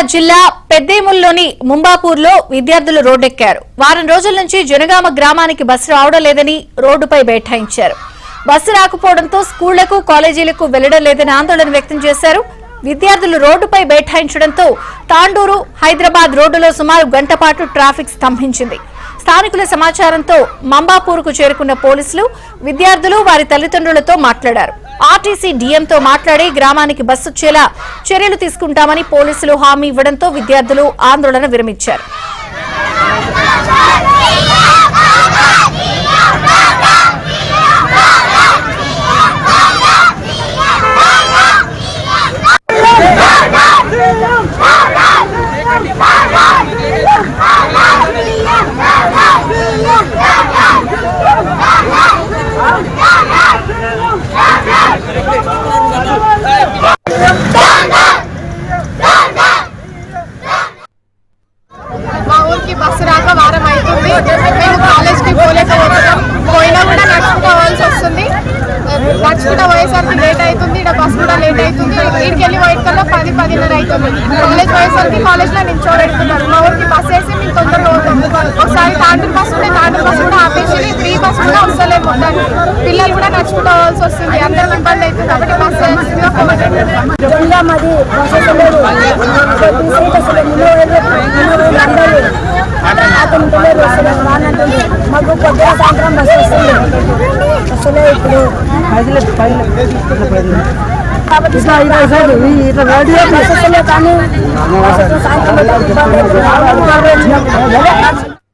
నిజామాబాద్ జిల్లా పెద్దేముల్లోని ముంబాపూర్లో విద్యార్థులు రోడ్డెక్కారు. వారం రోజుల నుంచి జనగామ గ్రామానికి బస్సు రావడం లేదని రోడ్డుపై బైఠాయించారు. బస్సు రాకపోవడంతో స్కూళ్లకు కాలేజీలకు వెళ్లడం లేదని ఆందోళన వ్యక్తం చేశారు. విద్యార్థులు రోడ్డుపై బైఠాయించడంతో తాండూరు హైదరాబాద్ రోడ్డులో సుమారు గంట పాటు ట్రాఫిక్ స్తంభించింది. స్థానికుల సమాచారంతో మంబాపూర్కు చేరుకున్న పోలీసులు విద్యార్థులు వారి తల్లిదండ్రులతో మాట్లాడారు. ఆర్టీసీ డీఎంతో మాట్లాడి గ్రామానికి బస్సు వచ్చేలా చర్యలు తీసుకుంటామని పోలీసులు హామీ ఇవ్వడంతో విద్యార్థులు ఆందోళన విరమించారు. మా ఊరికి బస్సు రాక వారం అవుతుంది. మేము కాలేజ్కి పోలేకపోతున్నాం. పోయినా కూడా నడుచుకోవాల్సి వస్తుంది. నడుచుకుంటూ పోయేసరికి లేట్ అవుతుంది. ఇక్కడ బస్సు కూడా లేట్ అవుతుంది. వీడికి వెళ్ళి వైట్ కల్లా 10-10:30 అవుతుంది. కాలేజ్ పోయేసరికి కాలేజ్లో నిల్చోబెడుతున్నారు. మా ఊరికి బస్సు వేసి మేము తొందరగా పోతాం. ఒకసారి తాండూరు బస్సు ఉంటే తాండూరు బస్సు కూడా ఆపేసి ఫ్రీ బస్సు కూడా వస్తలేదు. మొత్తాన్ని పిల్లలు కూడా నడుచుకుంటూ పోవాల్సి వస్తుంది. అందరికి ఇబ్బంది అవుతుంది. కాబట్టి బస్సు మాకు పొద్దున సాయంత్రం బస్సు వస్తుంది. బస్సులో ఇప్పుడు కాబట్టి కానీ సాయంత్రం